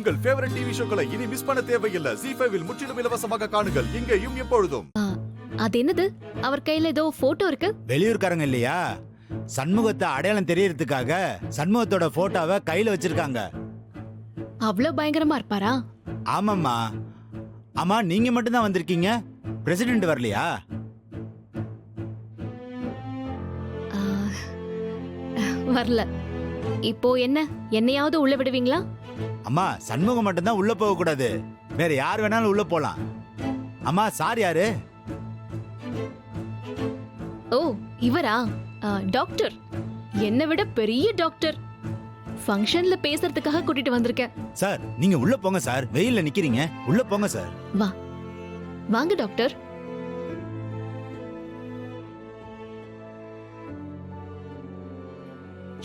உங்கள் favourite TV ஷோக்களை இனி miss பண்ண தேவையில்லை. ZEE5 இல் முற்றிலும் இலவசமாக காணுங்கள், இங்கேயும் எப்பொழுதும். அது என்னது? அவர் கையில ஏதோ போட்டோ இருக்கு. வெளியூர்காரங்க இல்லையா, சண்முகத்தை அடையாளம் தெரியறதுக்காக சண்முகத்தோட போட்டோவை கையில வச்சிருக்காங்க. அவ்வளவு பயங்கரமா இருப்பாரா? ஆமாம்மா. ஆமா, நீங்க மட்டும் தான் வந்திருக்கீங்க, பிரசிடென்ட் வரலையா? வரல. இப்போ என்ன, என்னையாவது உள்ள விடுவீங்களா? அம்மா, சண்முகம் மட்டும் தான் உள்ள போக கூடாது, வேற யார் வேணாலும் உள்ள போலாம். அம்மா, சார் யாரு? ஓ, இவரா? டாக்டர். என்னை விட பெரிய டாக்டர். ஃபங்க்ஷன்ல பேசுறதுக்காக கூட்டிட்டு வந்திருக்கேன். சார், நீங்க உள்ள போங்க சார், வெயில்ல நிக்கிறீங்க, உள்ள போங்க சார். வா, வாங்க டாக்டர்.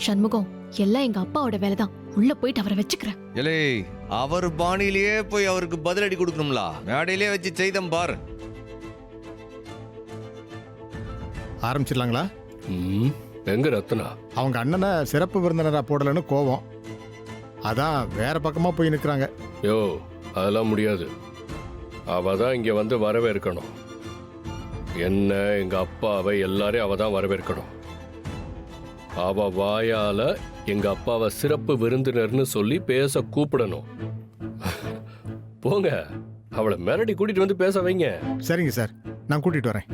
சண்முகம், எல்லாம் எங்க அப்பாவோட வேலைதான். உள்ள போயிட்டு அவரை வச்சுக்கிறேன். ஏலே, அவர் பாணியிலேயே போய் அவருக்கு பதிலடி கொடுக்கணும்ல, மேடையிலே வச்சு செய்தம் பாரு. ஆரம்பிச்சிடலாங்களா? எங்க ரத்னா? அவங்க அண்ணனை சிறப்பு விருந்தினரா போடலன்னு கோவம், அதான் வேற பக்கமா போய் நிற்கிறாங்க. யோ, அதெல்லாம் முடியாது. அவ தான் இங்க வந்து வரவேற்கணும். என்ன, எங்க அப்பாவை எல்லாரையும் அவ தான் வரவேற்கணும். அவ வாயால எங்க அப்பாவை சிறப்பு விருந்தினர்னு சொல்லி பேச கூப்பிடணும். போங்க, அவளை மிரட்டி கூட்டிட்டு வந்து பேச வைங்க. சரிங்க சார், நான் கூட்டிட்டு வரேன்.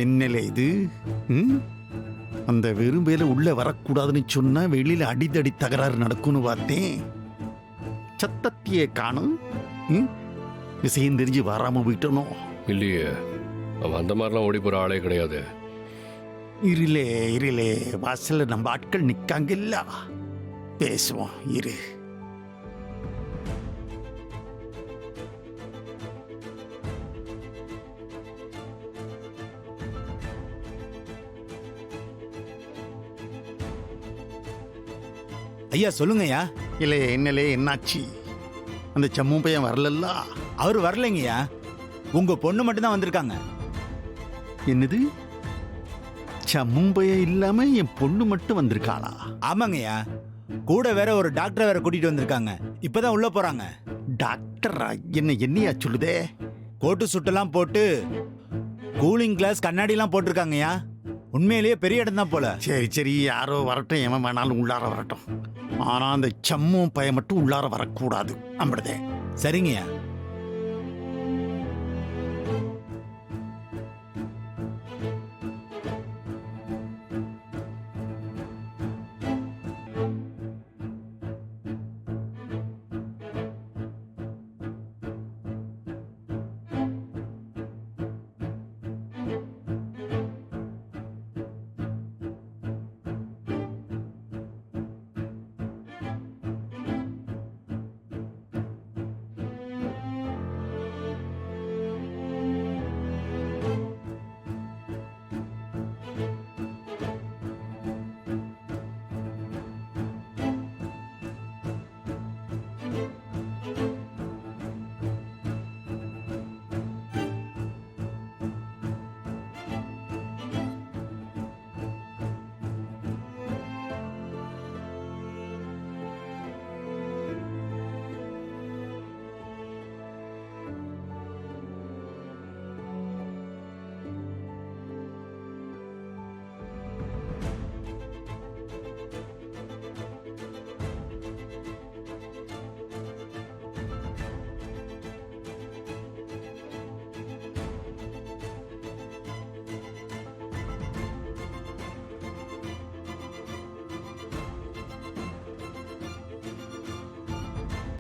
என்னலே இது? அந்த வெறும்பேல உள்ள வரக்கூடாதுன்னு சொன்னா வெளியில அடிதடி தகராறு நடக்கும்னு பார்த்தேன். சத்தத்தையே காணும். விஷயம் தெரிஞ்சு வராம போயிட்டனோ? இல்லையே, அவன் அந்த மாதிரிலாம் ஓடி போற ஆளே கிடையாது. இருளே வாசல்ல நம்ம ஆட்கள் நிக்காங்க இல்ல, பேசுவோம் இரு. ஐயா, சொல்லுங்கய்யா. இல்லை, என்னலே என்னாச்சு? அந்த சம்மு பையன் வரலல்ல? அவர் வரலைங்கய்யா, உங்க பொண்ணு மட்டும் தான் வந்திருக்காங்க. என்னது? சம்மு பையன் இல்லாம என் பொண்ணு மட்டும் வந்திருக்காளா? ஆமாங்கய்யா, கூட வேற ஒரு டாக்டரை வேற கூட்டிட்டு வந்திருக்காங்க. இப்பதான் உள்ள போறாங்க. டாக்டரா? என்னையா சொல்லுதே? கோட்டு சுட்டெல்லாம் போட்டு கூலிங் கிளாஸ் கண்ணாடிலாம் போட்டிருக்காங்கய்யா. உண்மையிலேயே பெரிய இடம் தான் போல. சரி, யாரோ வரட்டும், எவன் வேணாலும் உள்ளார வரட்டும். ஆனா அந்த சம்மு பையன் மட்டும் உள்ளார வரக்கூடாது. அம்படுதே. சரிங்கய்யா.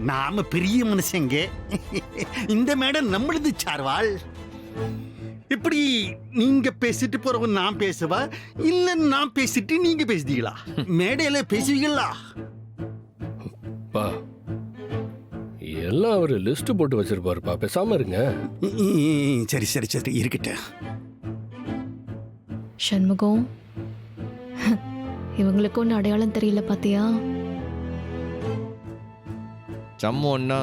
நாம பெரிய மனுஷங்க, இந்த மேடம் நம்மளது சார்வாள். இப்படி நீங்க பேசிட்டு போறவங்க நான் பேசவா, இல்ல நான் பேசிட்டு நீங்க பேசுதீங்களா? மேடையில பேசுவீங்களா? எல்லாம் அவர் லிஸ்ட் போட்டு வச்சிருப்பாருப்பா, பேசாம இருங்க. சரி சரி சரி இருக்கட்டும். சண்முகம், இவங்களுக்கு ஒன்றும் அடையாளம் தெரியல பாத்தியா? சம்மோன்னா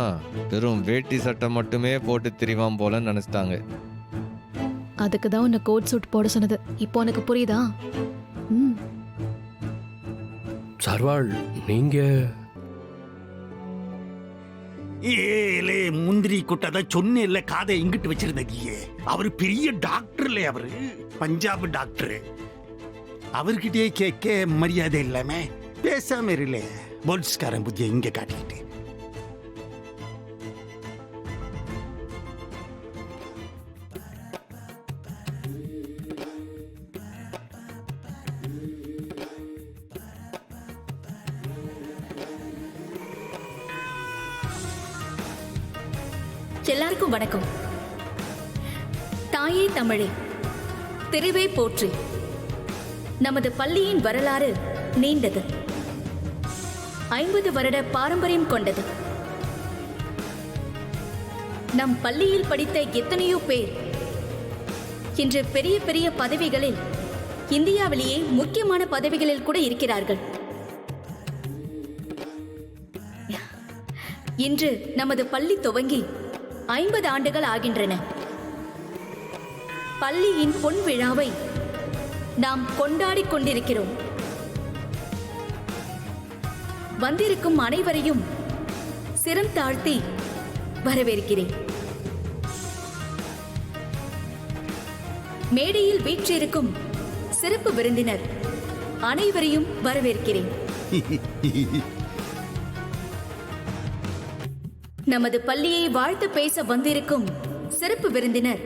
வெறும் வேட்டி சட்டை மட்டுமே போட்டு திரிவான் போல நினைச்சிட்டாங்க. அதுக்கு தான் உன்னை கோட் சூட் போட சொன்னது. இப்போ உனக்கு புரியுதா? ம். சர்வாள், நீங்க ஏலே முந்திரி கொட்டதான் சொன்னேன்ல, காதை இங்கிட்டு வச்சிருந்தீங்க. அவரு பெரிய டாக்டர்ல, அவரு பஞ்சாப் டாக்டர். அவர்கிட்டயே கேட்க மரியாதை இல்லாம பேசாம இருல. போலீஸ்காரன் புத்திய இங்க காட்டிக்கிட்டு. எல்லாருக்கும் வணக்கம். தாயே தமிழே, திருவே போற்றி. நமது பள்ளியின் வரலாறு நீண்டது, 50 வருட பாரம்பரியம் கொண்டது. நம் பள்ளியில் படித்த எத்தனையோ பேர் இன்று பெரிய பெரிய பதவிகளில், இந்தியாவிலேயே முக்கியமான பதவிகளில் கூட இருக்கிறார்கள். இன்று நமது பள்ளி துவங்கி 50 ஆண்டுகள் ஆகின்றன. பள்ளியின் பொன் விழாவை நாம் கொண்டாடிக் கொண்டிருக்கிறோம். வந்திருக்கும் அனைவரையும் சிரம் தாழ்த்தி வரவேற்கிறேன். மேடையில் வீற்றிருக்கும் சிறப்பு விருந்தினர் அனைவரையும் வரவேற்கிறேன். நமது பள்ளியை வாழ்த்து பேச வந்திருக்கும் சிறப்பு விருந்தினர்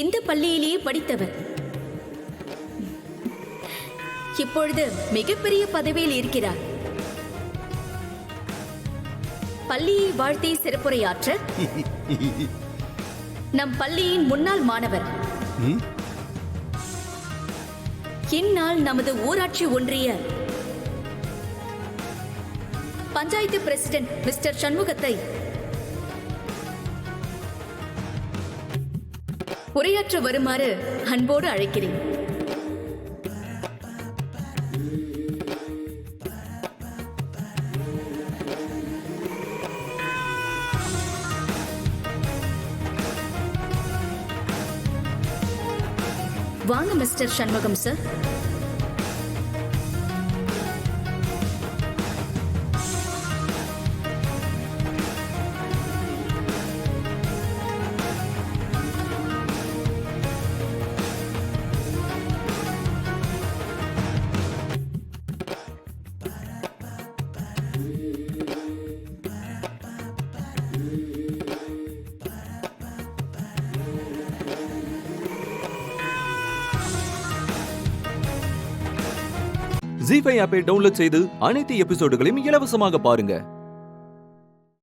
இந்த பள்ளியிலேயே படித்தவர், இப்பொழுது மிகப்பெரிய பதவியில் இருக்கிறார். பள்ளியை வாழ்த்தி சிறப்புரையாற்ற நம் பள்ளியின் முன்னாள் மாணவர், இந்நாள் நமது ஊராட்சி ஒன்றிய பஞ்சாயத்து பிரசிடென்ட் மிஸ்டர் சண்முகத்தை உரையாற்ற வருமாறு அன்போடு அழைக்கிறேன். வாங்க மிஸ்டர் சண்முகம் சார். ZEE5 ஆப்பை டவுன்லோட் செய்து அனைத்து எபிசோடுகளையும் இலவசமாக பாருங்க.